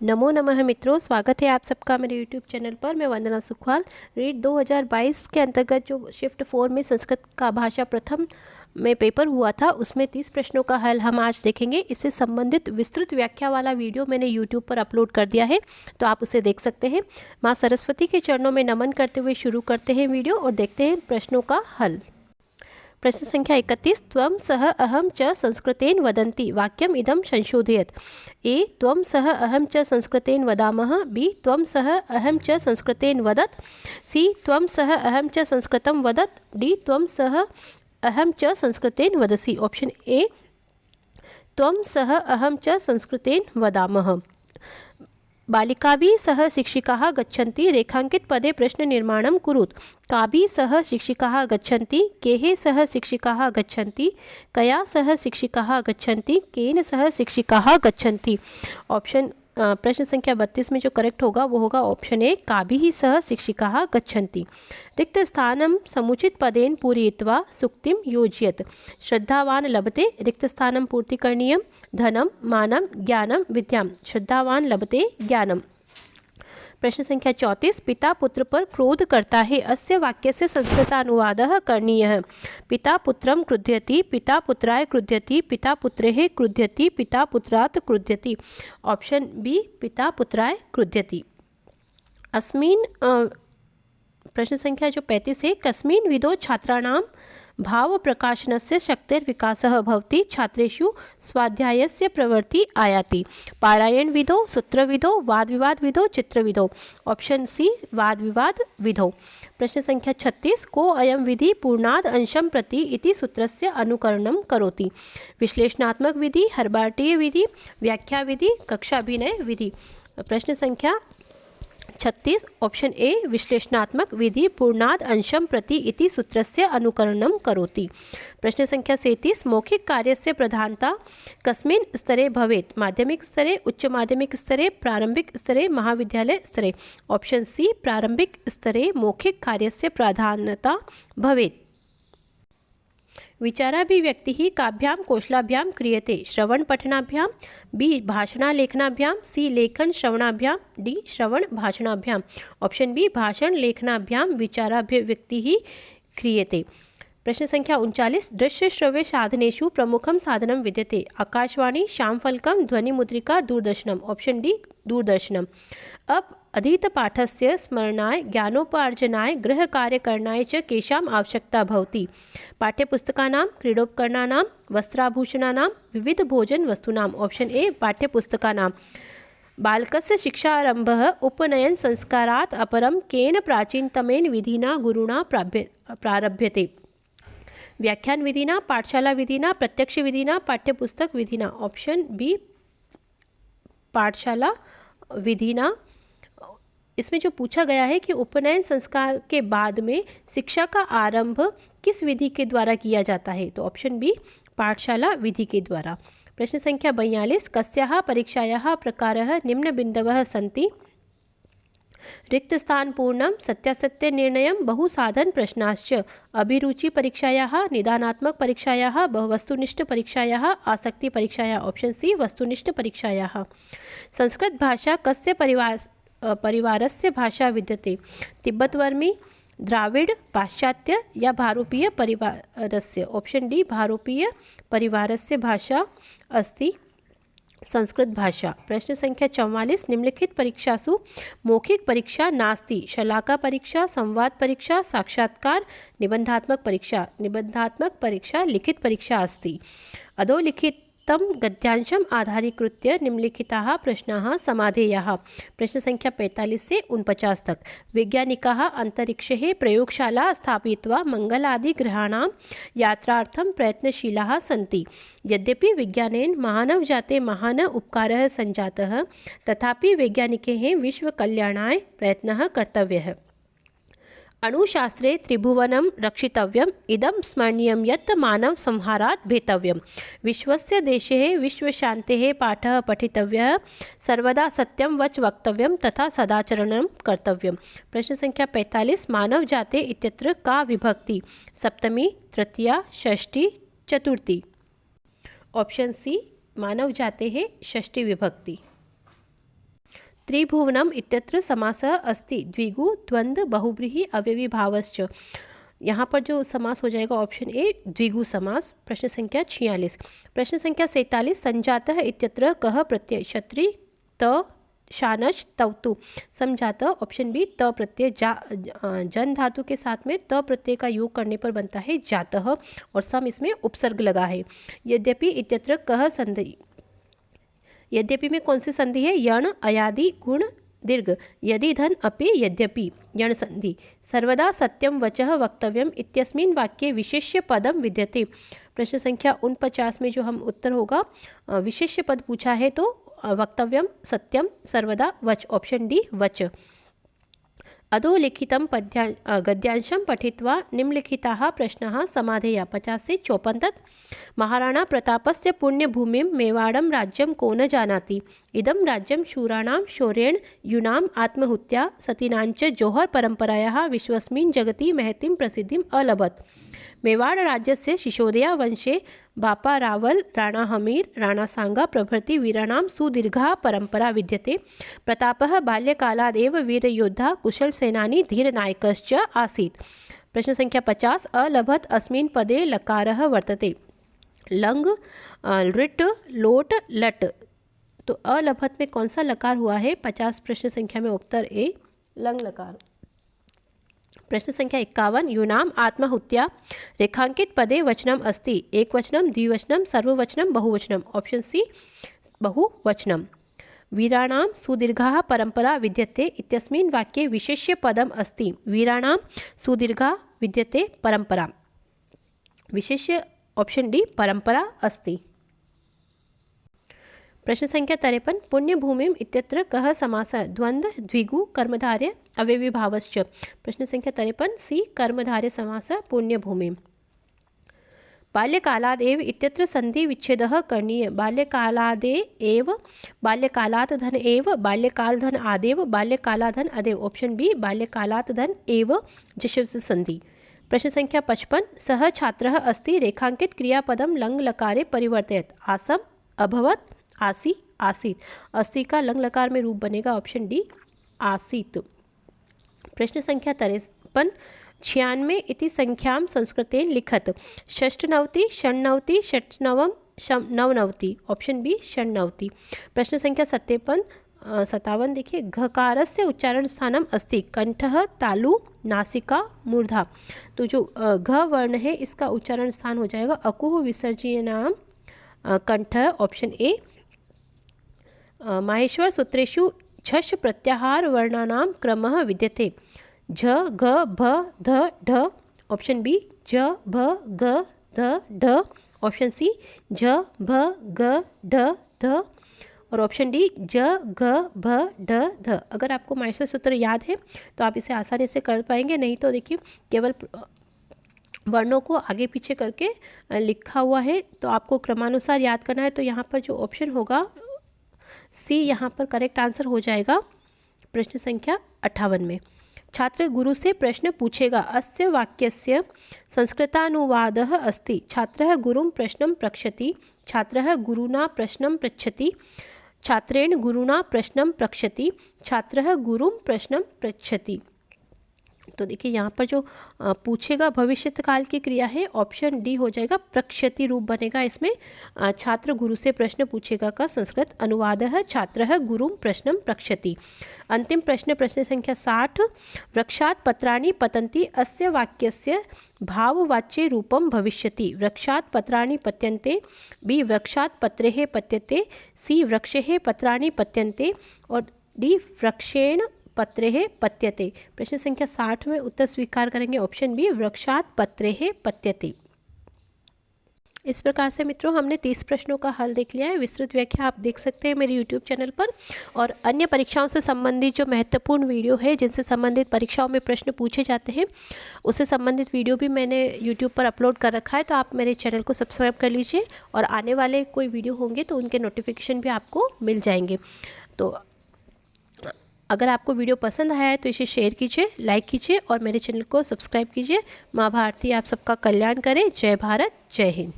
नमो नमः मित्रों, स्वागत है आप सबका मेरे यूट्यूब चैनल पर। मैं वंदना सुखवाल। रीट 2022 के अंतर्गत जो शिफ्ट 4 में संस्कृत का भाषा प्रथम में पेपर हुआ था, उसमें 30 प्रश्नों का हल हम आज देखेंगे। इससे संबंधित विस्तृत व्याख्या वाला वीडियो मैंने यूट्यूब पर अपलोड कर दिया है, तो आप उसे देख सकते हैं। माँ सरस्वती के चरणों में नमन करते हुए शुरू करते हैं वीडियो और देखते हैं प्रश्नों का हल। प्रश्न संख्या 31। त्वं सह अहम च संस्कृतेन वदन्ति वाक्यम इदम संशोधयत। ए त्वं सह अहम च संस्कृतेन वदामः। बी त्वं सह अहम च संस्कृतेन वदत। सी त्वं सह अहम च संस्कृतं वदत। डी त्वं सह अहम च संस्कृतेन वदसि। ऑप्शन ए त्वं सह अहम च संस्कृतेन वदामः। बालिकाभिः सह शिक्षिकाः गच्छन्ति रेखांकित पदे प्रश्न निर्माणं कुरुत। काभिः सह शिक्षिकाः गच्छन्ति, केः सह शिक्षिकाः गच्छन्ति, कया सह शिक्षिकाः गच्छन्ति, केन सह शिक्षिकाः गच्छन्ति। ऑप्शन प्रश्न संख्या 32 में जो करेक्ट होगा वो होगा ऑप्शन ए, काभिः सह शिक्षिकाः गच्छन्ति। रिक्त स्थानं समुचित पदेन पूरयित्वा सूक्तिं योजयत। श्रद्धावान लभते, रिक्त स्थानं पूर्तिकरणीयं। धनम मानम ज्ञानम विद्याम, श्रद्धावान लभते ज्ञानम। प्रश्न संख्या 34। पिता पुत्र पर क्रोध करता है, अस्य वाक्यस्य संस्कृतानुवादः करणीयः। पिता पुत्रं क्रुध्यति, पिता पुत्राय क्रुध्यति, पिता पुत्रेः क्रुध्यति, पिता पुत्रात् क्रुध्यति। ऑप्शन बी पिता पुत्राय क्रुध्यति। अस्मिन् प्रश्न संख्या जो 35 है, कस्मिन् विधौ छात्राणां भावप्रकाशनस्य शक्तिर्विकासः भवति, छात्रेषु स्वाध्यायस्य प्रवृत्ति आयाति। पारायण विधौ, सूत्रविधौ, वाद विवाद विधौ, चित्रविधौ। ऑप्शन सी वाद विवाद विधौ। प्रश्न संख्या 36। को अयं विधि पूर्णाद् अंशं प्रति इति सूत्रस्य अनुकरणं करोति। विश्लेषणात्मक विधि, हर्बाटीय विधि, व्याख्या विधि, कक्षाभिनय विधि। प्रश्न संख्या 36 ऑप्शन ए विश्लेषणात्मक विधि पूर्णाद् अंशं प्रति इति सूत्रस्य अनुकरणं करोति। प्रश्न संख्या 37। मौखिक कार्यस्य प्रधानता कस्मिन् स्तरे भवेत्। माध्यमिक स्तरे, उच्च माध्यमिक स्तरे, प्रारंभिक स्तरे, महाविद्यालय स्तरे। ऑप्शन सी प्रारंभिक स्तरे मौखिक कार्यस्य प्राधान्यता भवेत्। विचाराभिव्यक्तिः काभ्यां कौशलाभ्यां क्रियते। श्रवण पठनाभ्यां, बी भाषणालेखनाभ्यां, सी लेखन श्रवणाभ्यां, डी श्रवण भाषणाभ्यां। ऑप्शन बी भाषण लेखनाभ्यां विचाराभिव्यक्तिः क्रियते। प्रश्न संख्या 39। दृश्य श्रव्य साधनेषु प्रमुखं साधनं विद्यते। आकाशवाणी, श्यामफलकं, ध्वनिमुद्रिका, दूरदर्शनम। ऑप्शन डी दूरदर्शनम। अब अधीतपाठस्य स्मरणाय, ज्ञानोपार्जनाय, गृहकार्यकरणाय च केषाम् आवश्यकता भवति। पाठ्यपुस्तकानां, क्रीडोपकरणानां, वस्त्राभूषणानां, विविधभोजनवस्तूनाम्। ऑप्शन ए पाठ्यपुस्तकानां। बालकस्य शिक्षारम्भः उपनयन संस्कारात् अपरं केन प्राचीनतमेन विधिना गुरुणा प्रारभ्यते। व्याख्यान विधिना, पाठशाला विधिना, प्रत्यक्ष विधिना, पाठ्यपुस्तक विधिना। ऑप्शन बी पाठशाला विधिना। इसमें जो पूछा गया है कि उपनयन संस्कार के बाद में शिक्षा का आरंभ किस विधि के द्वारा किया जाता है, तो ऑप्शन बी पाठशाला विधि के द्वारा। प्रश्न संख्या 42। कस्याः परीक्षायाः प्रकारः निम्नबिन्दवः सन्ति। रिक्त स्थान पूर्णं, सत्यासत्य निर्णयं, बहुसाधन प्रश्नाश्च। अभिरुचि परीक्षायाः, निदानात्मक परीक्षायाः, बहुवस्तुनिष्ठ परीक्षायाः, आसक्ति परीक्षायाः। ऑप्शन सी वस्तुनिष्ठ परीक्षायाः। संस्कृत भाषा कस्य परिवारस्य भाषा विद्यते। तिब्बतवर्मी, द्राविड़, पाश्चात्य या भारोपीय परिवारस्य। ऑप्शन डी भारोपीय परिवारस्य भाषा अस्ति संस्कृत भाषा। प्रश्न संख्या 44। निम्नलिखित परीक्षासु मौखिक परीक्षा नास्ति। शलाका परीक्षा, संवाद परीक्षा, साक्षात्कार, निबंधात्मक परीक्षा। निबंधात्मक परीक्षा लिखित परीक्षा अस्ति। अधोलिखितं गद्यांशम् आधारीकृत्य निम्नलिखिताः प्रश्नाः समाधेयाः। प्रश्न संख्या 45 से 49 तक। वैज्ञानिकाः अन्तरिक्षे प्रयोगशाला स्थापयित्वा मङ्गलादिग्रहाणां यात्रार्थं प्रयत्नशीलाः सन्ति। यद्यपि विज्ञानेन मानवजाते महान् उपकारः सञ्जातः, तथापि वैज्ञानिकैः विश्वकल्याणाय प्रयत्नः कर्तव्यः। अणुशास्त्रे त्रिभुवनं रक्षितव्यम्। इदं स्मरणीयं यत् मानवसंहारात् भेतव्यम्। विश्वस्य देशे विश्वशान्तेः पाठः पठितव्यः। सर्वदा सत्यं वच वक्तव्यं तथा सदाचरणं कर्तव्यं। प्रश्न संख्या 45। मानवजाते इत्यत्र का विभक्ति। सप्तमी, तृतीया, षष्ठी, चतुर्थी। ऑप्शन सी मानवजाते षष्ठी विभक्ति। त्रिभुवनम इत्यत्र समासः अस्ति द्विगु द्वंद्व बहुव्रीहि अव्ययीभावश्च। यहाँ पर जो समास हो जाएगा ऑप्शन ए द्विगु समास। प्रश्न संख्या 46। प्रश्न संख्या 47 संजातः इत्यत्र कः प्रत्यय क्षत्रि त शानच तवतु। समझाता ऑप्शन बी त प्रत्यय जन धातु के साथ में त प्रत्यय का योग करने पर बनता है जातः और सम इसमें उपसर्ग लगा है। यद्यपि इत्यत्र कः संधि। यद्यपि में कौन सी संधि है? यण अयादि गुण दीर्घ। यदि धन अपि यद्यपि यण संधि। सर्वदा सत्यम वचः वक्तव्यम इत्यस्मिन् वाक्ये विशेष्य पदम विद्यते। प्रश्न संख्या 49 में जो हम उत्तर होगा विशेष्य पद पूछा है तो वक्तव्यम सत्यम सर्वदा वच। ऑप्शन डी वच। अधोलिखितं गद्यांशं पठित्वा निम्नलिखिताः प्रश्नाः समाधेया। 50 से 54 तक। महाराणा प्रतापस्य पुण्यभूमिं मेवाड़ं राज्यं को न जानाति। इदं राज्यं शूराणां शौर्येण यूनाम् आत्महत्या सतीनाञ्च जौहर परंपरायाः विश्वस्मिन् जगति महतीं प्रसिद्धिम् अलभत। मेवाड़ राज्यस्य सिसोदिया वंशे बापा रावल, राणा हमीर, राणा सांगा प्रभृति वीराणां सुदीर्घा परंपरा विद्यते। प्रतापः बाल्यकालादेव वीरयोद्धा कुशल सेनानी धीरनायकश्च आसीत्। प्रश्न संख्या 50 अलभत अस्मिन् पदे लकारः वर्तते। लंग लृट लोट लट। तो अलभत में कौन सा लकार हुआ है? 50 प्रश्न संख्या में उत्तर ए लंग लकार। प्रश्न संख्या 51 यूनाम आत्महत्या रेखांकित पदे वचनम अस्ति। एक वचनम द्विवचनम सर्ववचनम बहुवचनम। Option C बहुवचनम। वीराणां सुदीर्घा परंपरा विद्यते इत्यस्मिन् वाक्ये विशेष्य पदम अस्ति। वीराणां सुदीर्घा विद्यते परंपरा। विशेष्य ऑप्शन डी परंपरा अस्ति। प्रश्न संख्या 53 पुण्यभूमिम इत्यत्र कः समासः द्वंद्व द्विगु कर्मधारय अव्ययीभावश्च। प्रश्न संख्या 53 सी कर्मधारय समासः पुण्यभूमिम। बाल्यकालादेव इत्यत्र संधि विच्छेदः करणीय। बाल्यकालादे एव बाल्यकालात् धन एव बाल्यकाल धन आदेव बाल्यकालाधन अदेव। ऑप्शन बी बाल्यकालात् धन एव जशब्द संधि। प्रश्न संख्या 55 सः छात्रः अस्ति रेखांकित क्रियापदम लंग लकारे परिवर्तयत्। आसम अभवत आसी आसीत। अस्ति का लंग लकार में रूप बनेगा ऑप्शन डी आसीत। प्रश्न संख्या 53 96 इति संख्यां संस्कृतेन लिखत। षष्ठनवति षण्णवति षट्नवम नवनवति। ऑप्शन बी षण्णवति। प्रश्न संख्या 57 देखिए घकारस्य उच्चारण स्थानम अस्ति। कंठः तालु नासिका मूर्धा। तो जो घ वर्ण है इसका उच्चारण स्थान हो जाएगा अकुह विसर्जनाम कंठ। Option A. माहेश्वर सूत्रेषु झष प्रत्याहार वर्णानां क्रमः विद्यते। झ घ भ ध ढ। ऑप्शन बी झ भ ग ध ढ। ऑप्शन सी झ भ ग ढ ध और ऑप्शन डी ज घ भ ढ ध। अगर आपको माहेश्वर सूत्र याद है तो आप इसे आसानी से कर पाएंगे, नहीं तो देखिए केवल वर्णों को आगे पीछे करके लिखा हुआ है तो आपको क्रमानुसार याद करना है। तो यहाँ पर जो ऑप्शन होगा सी यहाँ पर करेक्ट आंसर हो जाएगा प्रश्न संख्या 58 में। छात्र गुरु से प्रश्न पूछेगा। अस्य वाक्यस्य संस्कृतानुवादः अस्ति। छात्रः गुरुं प्रश्नं पृच्छति। छात्रः गुरुना प्रश्नं पृच्छति। छात्रेण गुरुना प्रश्नं पृच्छति। छात्रः गुरुं प्रश्नं पृच्छति। तो देखिए यहाँ पर जो पूछेगा भविष्यत काल की क्रिया है ऑप्शन डी हो जाएगा प्रक्षति रूप बनेगा इसमें। छात्र गुरु से प्रश्न पूछेगा का संस्कृत अनुवाद है छात्रः गुरुं प्रश्नं पृच्छति। अंतिम प्रश्न प्रश्न संख्या 60 वृक्षात् पत्राणि पतन्ति अस्य वाक्यस्य भाववाच्य रूपं भविष्यति। वृक्षात् पत्राणि पत्यन्ते। बी वृक्षात् पत्रेः पत्यते। सी वृक्षेः पत्राणि पत्यन्ते और डी वृक्षेण पत्रेः पत्यते। प्रश्न संख्या 60 में उत्तर स्वीकार करेंगे ऑप्शन बी वृक्षात् पत्रेः पत्यते। इस प्रकार से मित्रों हमने 30 प्रश्नों का हल देख लिया है। विस्तृत व्याख्या आप देख सकते हैं मेरे यूट्यूब चैनल पर। और अन्य परीक्षाओं से संबंधित जो महत्वपूर्ण वीडियो है जिनसे संबंधित परीक्षाओं में प्रश्न पूछे जाते हैं उससे संबंधित वीडियो भी मैंने यूट्यूब पर अपलोड कर रखा है, तो आप मेरे चैनल को सब्सक्राइब कर लीजिए और आने वाले कोई वीडियो होंगे तो उनके नोटिफिकेशन भी आपको मिल जाएंगे। तो अगर आपको वीडियो पसंद आया है तो इसे शेयर कीजिए, लाइक कीजिए और मेरे चैनल को सब्सक्राइब कीजिए। माँ भारती आप सबका कल्याण करे। जय भारत, जय हिंद।